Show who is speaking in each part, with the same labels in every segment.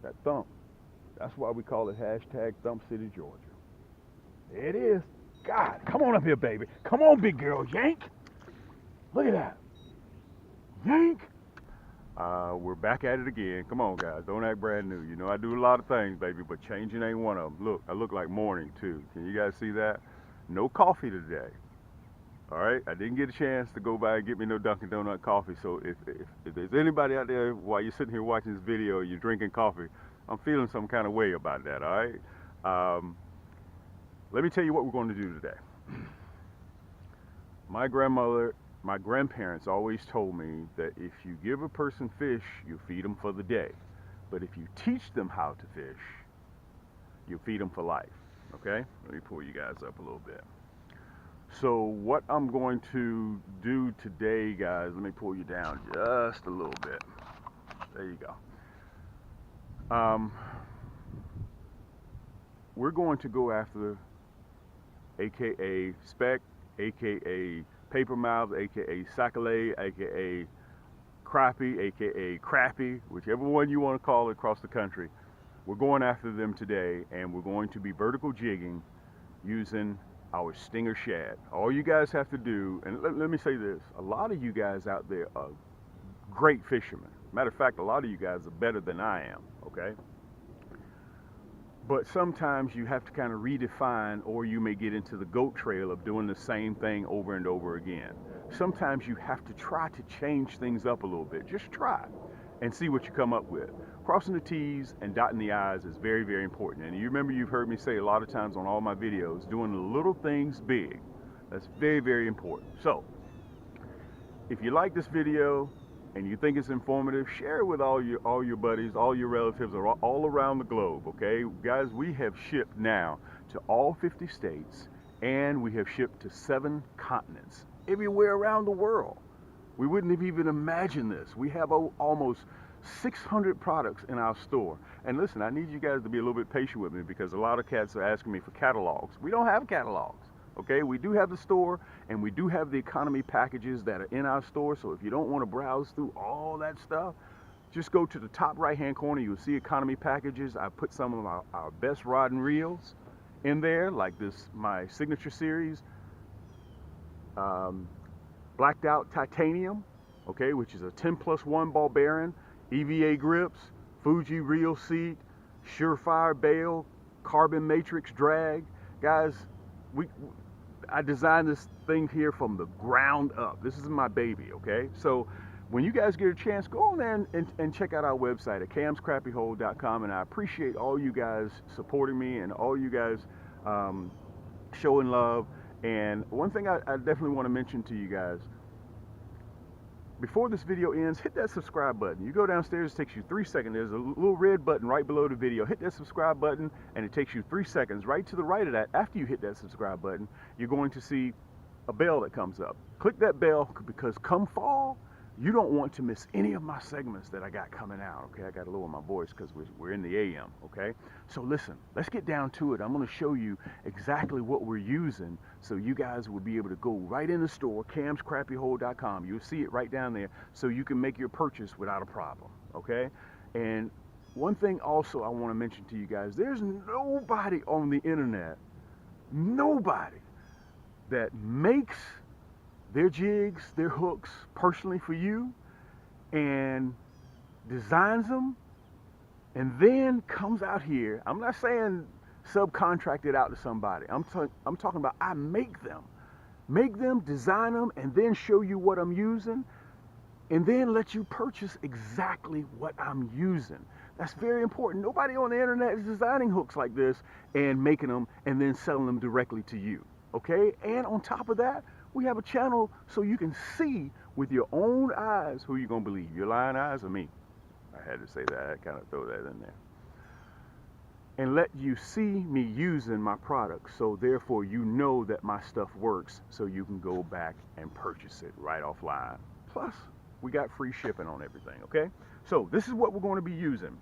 Speaker 1: That thump. That's why we call it hashtag Thump City, Georgia. There it is. God, come on up here, baby. Come on, big girl. Yank. Look at that. Yank. We're back at it again. Come on, guys. Don't act brand new. You know I do a lot of things, baby, but changing ain't one of them. Look, I look like morning, too. Can you guys see that? No coffee today. All right? I didn't get a chance to go by and get me no Dunkin' Donut coffee. So if there's anybody out there while you're sitting here watching this video, you're drinking coffee, I'm feeling some kind of way about that, all right? Let me tell you what we're going to do today. My grandparents always told me that if you give a person fish, you feed them for the day. But if you teach them how to fish, you feed them for life. Okay? Let me pull you guys up a little bit. So what I'm going to do today, guys, let me pull you down just a little bit. There you go. We're going to go after AKA speck, AKA paper mouth, AKA sac-a-lait, AKA crappie, AKA crappie, whichever one you want to call it across the country. We're going after them today, and we're going to be vertical jigging using our stinger shad. All you guys have to do, and let me say this, a lot of you guys out there are great fishermen. Matter of fact, a lot of you guys are better than I am, okay? But sometimes you have to kind of redefine, or you may get into the goat trail of doing the same thing over and over again. Sometimes you have to try to change things up a little bit. Just try and see what you come up with. Crossing the T's and dotting the I's is very, very important. And you remember, you've heard me say a lot of times on all my videos, doing the little things big. That's very, very important. So if you like this video and you think it's informative, share it with all your buddies, all your relatives, all around the globe, okay? Guys, we have shipped now to all 50 states, and we have shipped to 7 continents, everywhere around the world. We wouldn't have even imagined this. We have almost 600 products in our store. And listen, I need you guys to be a little bit patient with me, because a lot of cats are asking me for catalogs. We don't have catalogs. Okay, we do have the store, and we do have the economy packages that are in our store. So if you don't want to browse through all that stuff, just go to the top right hand corner. You'll see economy packages. I put some of our best rod and reels in there, like this, my signature series, blacked out titanium, okay, which is a 10+1 ball bearing, EVA grips, Fuji reel seat, surefire bail, carbon matrix drag. Guys, I designed this thing here from the ground up. This is my baby, okay? So when you guys get a chance, go on there and check out our website at camscrappyhole.com. And I appreciate all you guys supporting me and all you guys showing love. And one thing I definitely want to mention to you guys, before this video ends, hit that subscribe button. You go downstairs, it takes you 3 seconds. There's a little red button right below the video. Hit that subscribe button, and it takes you 3 seconds. Right to the right of that, after you hit that subscribe button, you're going to see a bell that comes up. Click that bell, because come fall, you don't want to miss any of my segments that I got coming out, okay? I got to lower my voice because we're in the AM, okay? So listen, let's get down to it. I'm going to show you exactly what we're using, so you guys will be able to go right in the store, camscrappyhole.com. You'll see it right down there, so you can make your purchase without a problem, okay? And one thing also I want to mention to you guys, there's nobody on the internet, nobody, that makes their jigs, their hooks personally for you, and designs them, and then comes out here. I'm not saying subcontract it out to somebody. I'm talking about I make them, design them, and then show you what I'm using, and then let you purchase exactly what I'm using. That's very important. Nobody on the internet is designing hooks like this and making them and then selling them directly to you, okay? And on top of that, we have a channel so you can see with your own eyes who you're going to believe, your lying eyes or me. I had to say that. I kind of throw that in there. And let you see me using my products, so therefore you know that my stuff works, so you can go back and purchase it right offline. Plus, we got free shipping on everything, okay? So this is what we're going to be using.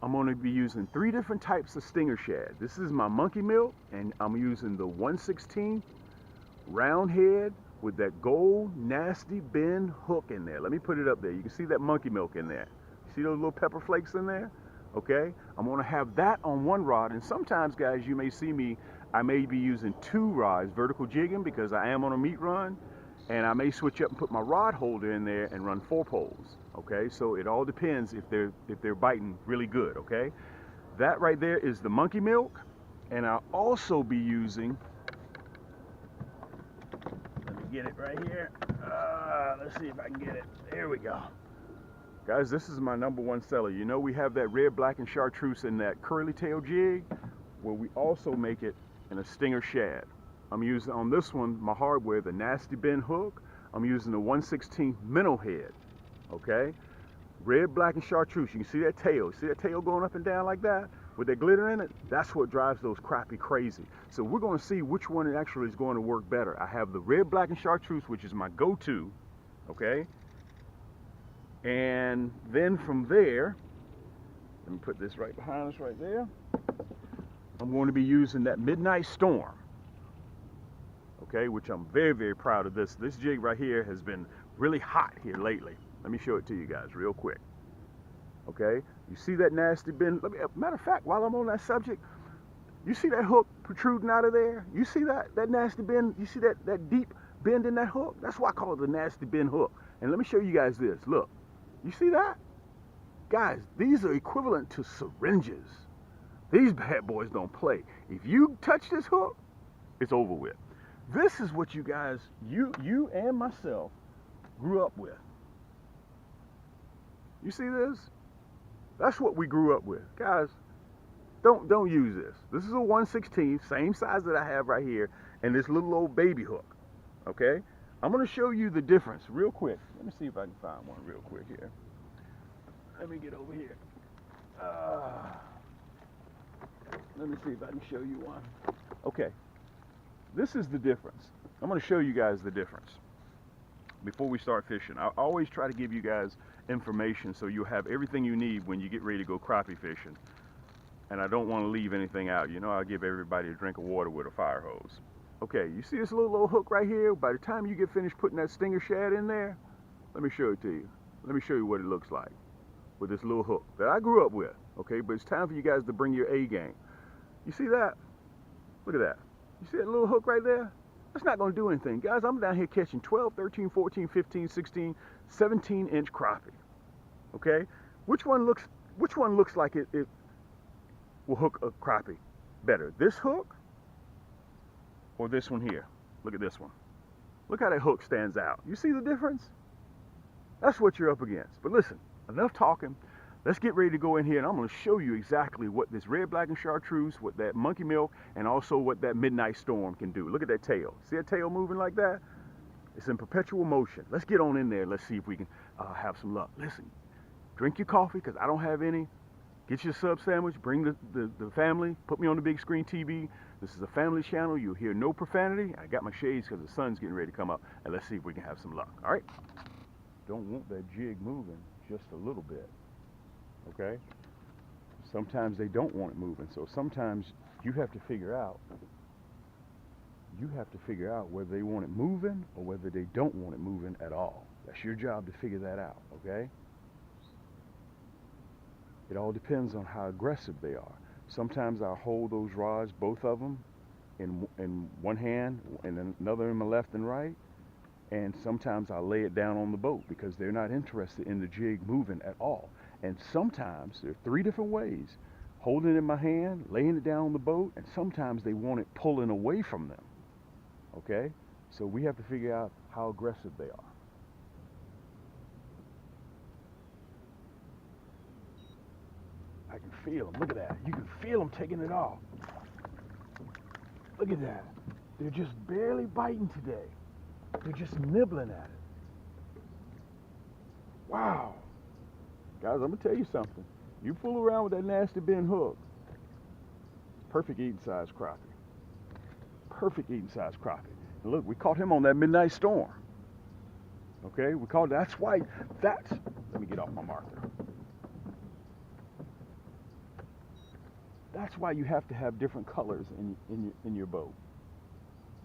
Speaker 1: I'm going to be using 3 different types of stinger shad. This is my monkey milk, and I'm using the 1/16 round head with that gold nasty bend hook in there. Let me put it up there. You can see that monkey milk in there. See those little pepper flakes in there? Okay, I'm going to have that on one rod, and sometimes, guys, you may see me, I may be using 2 rods, vertical jigging, because I am on a meat run, and I may switch up and put my rod holder in there and run 4 poles. Okay, so it all depends if they're biting really good. Okay, that right there is the monkey milk, and I'll also be using, let me get it right here. Let's see if I can get it. There we go. Guys, this is my #1 seller. You know, we have that red, black, and chartreuse in that curly tail jig. Well, we also make it in a stinger shad. I'm using on this one, my hardware, the Nasty Bend hook. I'm using the 1/16 minnow head. Okay, red, black, and chartreuse. You can see that tail. See that tail going up and down like that with that glitter in it? That's what drives those crappie crazy. So we're going to see which one actually is going to work better. I have the red, black, and chartreuse, which is my go-to. Okay, and then from there, let me put this right behind us right there. I'm going to be using that Midnight Storm. Okay, which I'm very, very proud of this. This jig right here has been really hot here lately. Let me show it to you guys real quick. Okay, you see that Nasty Bend? Matter of fact, while I'm on that subject, you see that hook protruding out of there? You see that Nasty Bend? You see that deep bend in that hook? That's why I call it the Nasty Bend hook. And let me show you guys this. Look, you see that? Guys, these are equivalent to syringes. These bad boys don't play. If you touch this hook, it's over with. This is what you guys, you and myself, grew up with. You see this? That's what we grew up with. Guys, don't use this. This is a 1/16, same size that I have right here, and this little old baby hook. Okay? I'm going to show you the difference real quick. Let me see if I can find one real quick here. Let me get over here. Let me see if I can show you one. Okay. This is the difference. I'm going to show you guys the difference before we start fishing. I always try to give you guys information so you'll have everything you need when you get ready to go crappie fishing. And I don't want to leave anything out. You know, I'll give everybody a drink of water with a fire hose. Okay, you see this little hook right here? By the time you get finished putting that stinger shad in there, let me show it to you. Let me show you what it looks like with this little hook that I grew up with. Okay, but it's time for you guys to bring your A game. You see that? Look at that. You see that little hook right there? That's not going to do anything. Guys, I'm down here catching 12, 13, 14, 15, 16, 17-inch crappie. Okay? Which one looks like it will hook a crappie better? This hook or this one here? Look at this one. Look how that hook stands out. You see the difference? That's what you're up against. But listen, enough talking. Let's get ready to go in here, and I'm going to show you exactly what this red, black, and chartreuse, what that monkey milk, and also what that Midnight Storm can do. Look at that tail. See that tail moving like that? It's in perpetual motion. Let's get on in there. Let's see if we can have some luck. Listen, drink your coffee, because I don't have any. Get your sub sandwich. Bring the family. Put me on the big screen TV. This is a family channel. You'll hear no profanity. I got my shades because the sun's getting ready to come up, and let's see if we can have some luck. All right? Don't want that jig moving just a little bit. Okay? Sometimes they don't want it moving, so sometimes you have to figure out whether they want it moving or whether they don't want it moving at all. That's your job to figure that out. Okay? It all depends on how aggressive they are. Sometimes I'll hold those rods, both of them, in one hand and another in my left and right, and sometimes I'll lay it down on the boat because they're not interested in the jig moving at all. And sometimes there are 3 different ways: holding it in my hand, laying it down on the boat, and sometimes they want it pulling away from them. Okay? So we have to figure out how aggressive they are. I can feel them. Look at that. You can feel them taking it off. Look at that. They're just barely biting today. They're just nibbling at it. Wow. Guys, I'm going to tell you something. You fool around with that Nasty Bend hook, perfect eating size crappie. Perfect eating size crappie. And look, we caught him on that Midnight Storm. Okay? We caught, let me get off my marker. That's why you have to have different colors in your boat.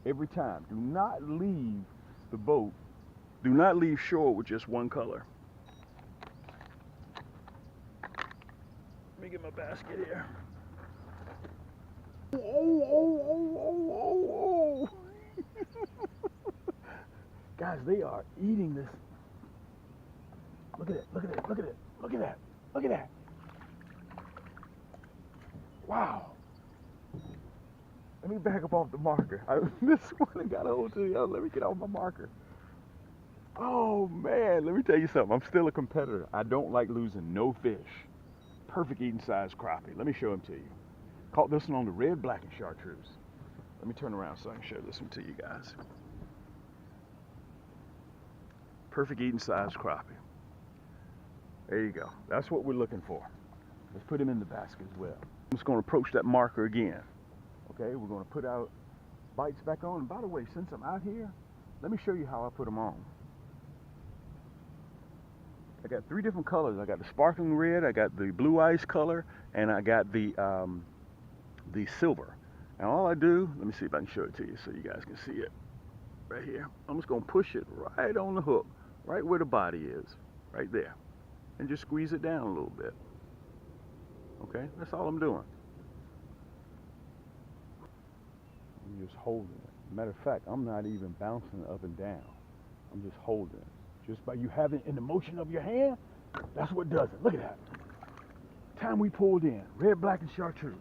Speaker 1: Every time. Do not leave the boat, do not leave shore with just one color. me get my basket here. Oh. Guys, they are eating this. Look at it, look at it, look at it, look at that, look at that. Wow. Let me back up off the marker. This one got a hold to the other. Let me get off my marker. Oh man, let me tell you something. I'm still a competitor. I don't like losing no fish. Perfect eating size crappie. Let me show them to you. Caught this one on the red, black, and chartreuse. Let me turn around so I can show this one to you guys. Perfect eating size crappie. There you go. That's what we're looking for. Let's put him in the basket as well. I'm just going to approach that marker again. Okay, we're going to put our bites back on. And by the way, since I'm out here, let me show you how I put them on. I got 3 different colors. I got the sparkling red, I got the blue ice color, and I got the silver. And all I do, let me see if I can show it to you so you guys can see it right here. I'm just going to push it right on the hook, right where the body is, right there. And just squeeze it down a little bit. Okay, that's all I'm doing. I'm just holding it. Matter of fact, I'm not even bouncing up and down. I'm just holding it. Just by you having it in the motion of your hand, that's what does it. Look at that. Time we pulled in, red, black, and chartreuse.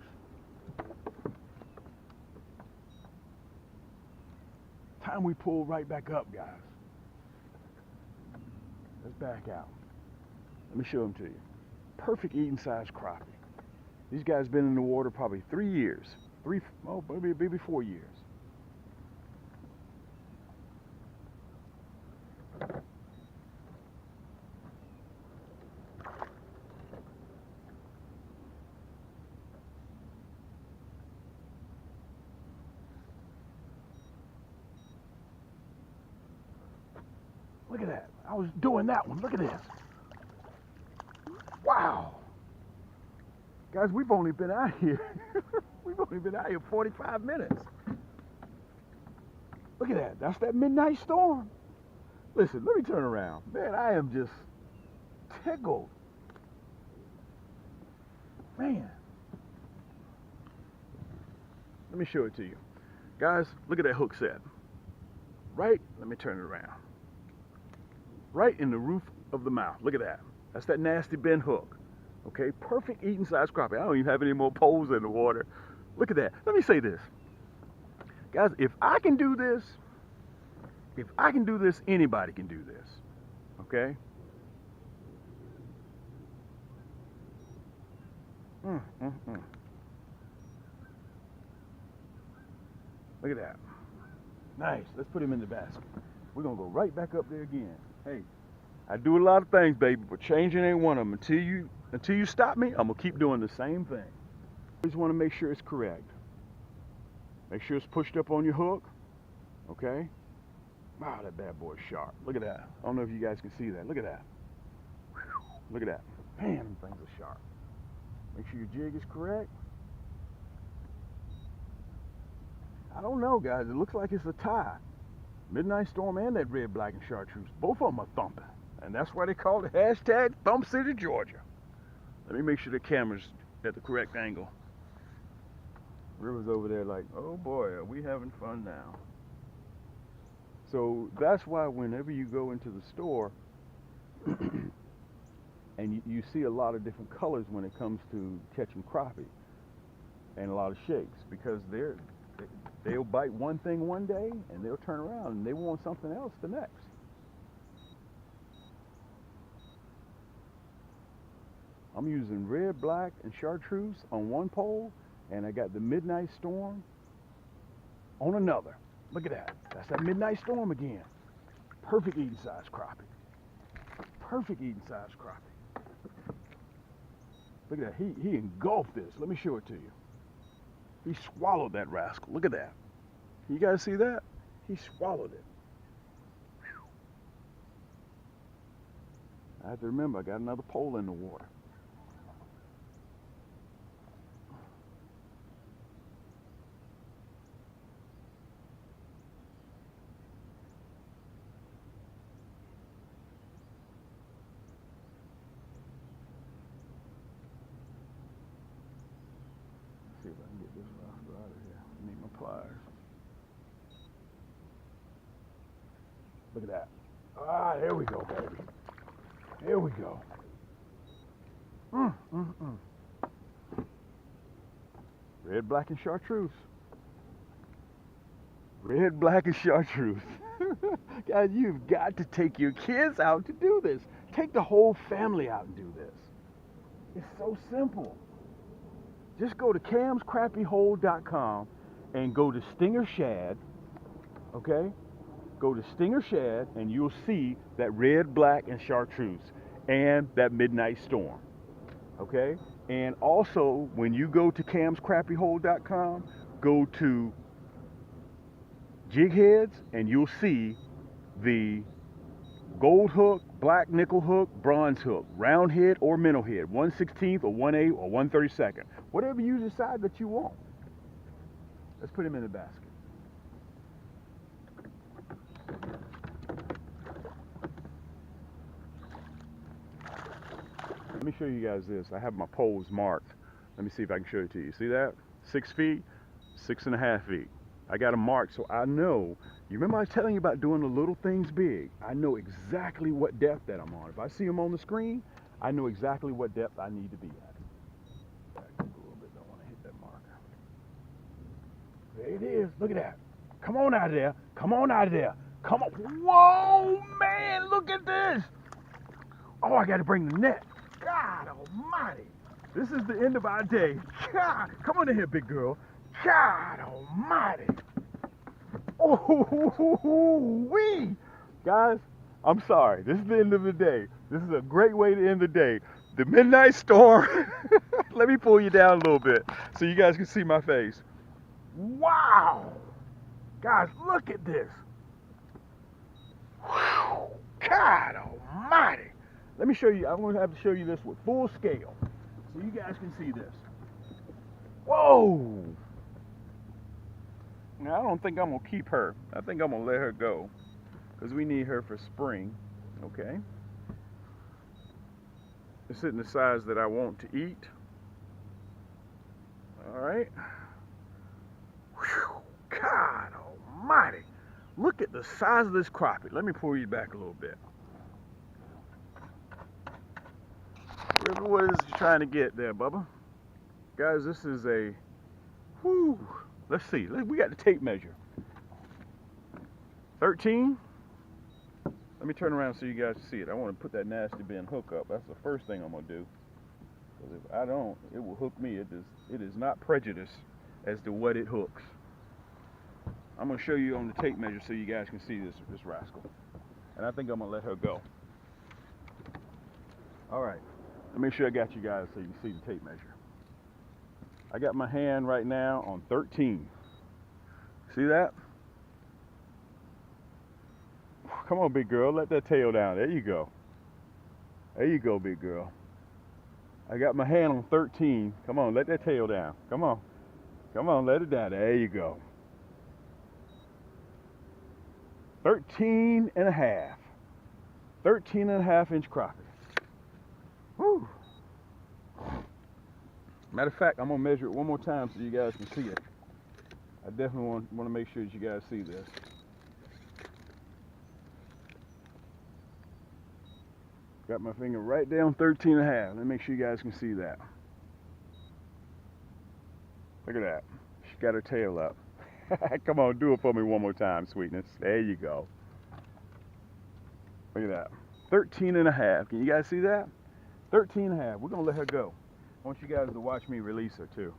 Speaker 1: Time we pull right back up, guys. Let's back out. Let me show them to you. Perfect eating size crappie. These guys been in the water probably 3 years. Maybe 4 years. Look at that. I was doing that one. Look at this. Wow. Guys, we've only been out here. We've only been out here 45 minutes. Look at that. That's that midnight storm. Listen, let me turn around. Man, I am just tickled. Man. Let me show it to you. Guys, look at that hook set. Right? Let me turn it around. Right in the roof of the mouth. Look at that. That's that nasty bend hook. Okay, perfect eating size crappie. I don't even have any more poles in the water. Look at that. Let me say this. Guys, if I can do this, anybody can do this. Okay? Look at that. Nice. Let's put him in the basket. We're going to go right back up there again. Hey, I do a lot of things, baby, but changing ain't one of them. Until you stop me, I'm going to keep doing the same thing. Always want to make sure it's correct. Make sure it's pushed up on your hook. Okay? Wow, that bad boy is sharp. Look at that. I don't know if you guys can see that. Look at that. Whew. Look at that. Man, them things are sharp. Make sure your jig is correct. I don't know, guys. It looks like it's a tie. Midnight Storm and that red, black, and chartreuse. Both of them are thumping. And that's why they call it hashtag Thump City, Georgia. Let me make sure the camera's at the correct angle. River's over there like, oh boy, are we having fun now. So that's why whenever you go into the store and you see a lot of different colors when it comes to catching crappie and a lot of shakes, because they'll bite one thing one day and they'll turn around and they want something else the next. I'm using red, black, and chartreuse on one pole, and I got the Midnight Storm on another. Look at that. That's that Midnight Storm again. Perfect eating size crappie. Perfect eating size crappie. Look at that. He engulfed this. Let me show it to you. He swallowed that rascal. Look at that. You guys see that? He swallowed it. Whew. I have to remember, I got another pole in the water. need my pliers. Look at that. Ah, there we go, baby. There we go. Red, black, and chartreuse. Red, black, and chartreuse. Guys, you've got to take your kids out to do this. Take the whole family out and do this. It's so simple. Just go to camscrappyhole.com and go to Stinger Shad, okay? Go to Stinger Shad and you'll see that red, black, and chartreuse and that midnight storm, okay? And also, when you go to camscrappyhole.com, go to jig heads and you'll see the gold hook, black nickel hook, bronze hook, round head or minnow head, 1/16 or 1/8 or 1/32. Whatever you decide that you want. Let's put him in the basket. Let me show you guys this. I have my poles marked. Let me see if I can show it to you. See that? 6 feet, 6.5 feet. I got them marked so I know. You remember I was telling you about doing the little things big? I know exactly what depth that I'm on. If I see them on the screen, I know exactly what depth I need to be at. Back up a little bit. Don't want to hit that marker. There it is. Look at that. Come on out of there. Come on out of there. Come on. Whoa, man. Look at this. Oh, I got to bring the net. God almighty. This is the end of our day. God, come on in here, big girl. God almighty. Oh, wee. Guys, I'm sorry. This is the end of the day. This is a great way to end the day. The midnight storm. Let me pull you down a little bit so you guys can see my face. Wow. Guys, look at this. Whew. God almighty. Let me show you. I'm going to have to show you this with full scale so you guys can see this. Whoa. Now, I don't think I'm going to keep her. I think I'm going to let her go because we need her for spring. Okay. It's in the size that I want to eat. All right. Whew. God almighty. Look at the size of this crappie. Let me pull you back a little bit. What is it you're trying to get there, Bubba? Guys, this is a, whoo, let's see. We got the tape measure. 13. Let me turn around so you guys see it. I want to put that nasty bin hook up. That's the first thing I'm going to do. Because if I don't, it will hook me. It is not prejudice as to what it hooks. I'm going to show you on the tape measure so you guys can see this rascal. And I think I'm going to let her go. All right. Let me make sure I got you guys so you can see the tape measure. I got my hand right now on 13. See that? Come on, big girl. Let that tail down. There you go. There you go, big girl. I got my hand on 13. Come on, let that tail down. Come on. Come on, let it down. There you go. 13 and a half. 13.5 inch crappie. Whew. Matter of fact, I'm going to measure it one more time so you guys can see it. I definitely want to make sure that you guys see this. Got my finger right down 13 and a half. Let me make sure you guys can see that. Look at that. She got her tail up. Come on, do it for me one more time, sweetness. There you go. Look at that. 13 and a half. Can you guys see that? 13 and a half. We're going to let her go. I want you guys to watch me release her too.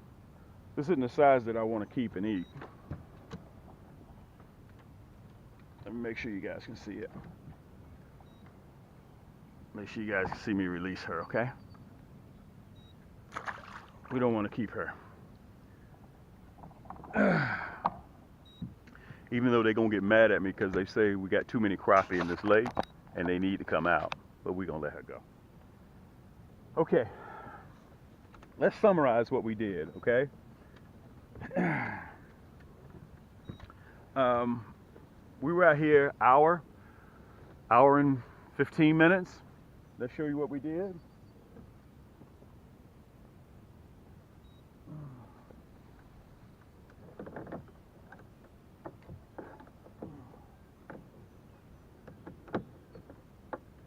Speaker 1: This isn't the size that I want to keep and eat. Let me make sure you guys can see it. Make sure you guys can see me release her, okay? We don't want to keep her. Even though they're going to get mad at me because they say we got too many crappie in this lake and they need to come out. But we're going to let her go. Okay. Let's summarize what we did, okay? We were out here hour and 15 minutes. Let's show you what we did.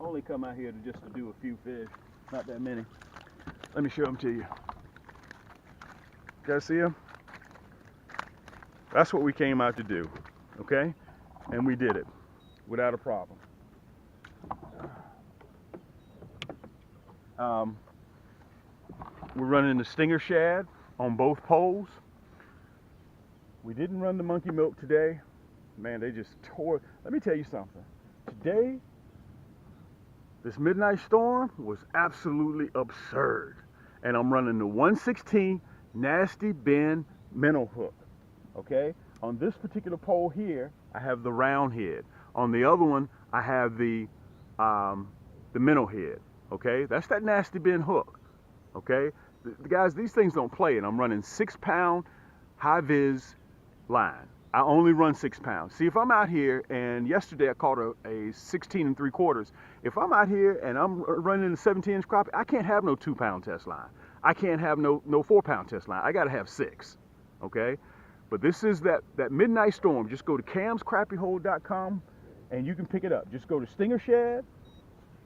Speaker 1: only come out here just to do a few fish, not that many. Let me show them to you. Guys see them? That's what we came out to do, okay? And we did it without a problem. We're running the stinger shad on both poles. We didn't run the monkey milk today. Man, they just tore. Let me tell you something. Today, this midnight storm was absolutely absurd. And I'm running the 1/16 nasty bend minnow hook. Okay? On this particular pole here, I have the round head. On the other one, I have the minnow head. Okay? That's that nasty bend hook. Okay? Guys, these things don't play, and I'm running 6-pound high vis line. I only run 6 pounds. See, if I'm out here, and yesterday I caught a 16 3/4. If I'm out here and I'm running a 17-inch crappie, I can't have no 2-pound test line. I can't have no 4-pound test line. I got to have 6. Okay? But this is that midnight storm. Just go to camscrappiehole.com and you can pick it up. Just go to Stinger Shad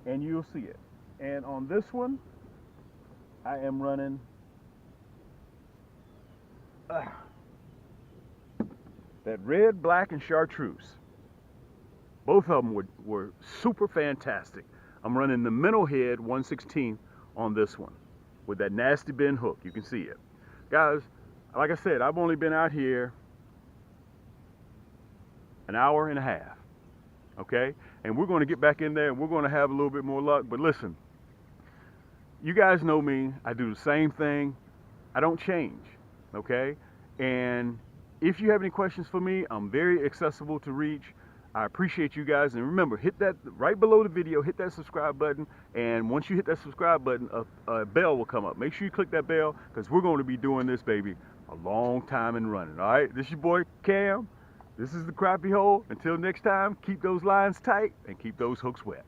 Speaker 1: and you'll see it. And on this one, I am running that red, black, and chartreuse. Both of them were super fantastic. I'm running the minnow head 1/16 on this one with that nasty bend hook. You can see it. Guys, like I said, I've only been out here an hour and a half. Okay? And we're going to get back in there and we're going to have a little bit more luck. But listen, you guys know me. I do the same thing. I don't change. Okay? And if you have any questions for me, I'm very accessible to reach. I appreciate you guys. And remember, hit that right below the video, hit that subscribe button. And once you hit that subscribe button, a bell will come up. Make sure you click that bell because we're going to be doing this, baby, a long time and running. All right, this is your boy Cam. This is the Crappie Hole. Until next time, keep those lines tight and keep those hooks wet.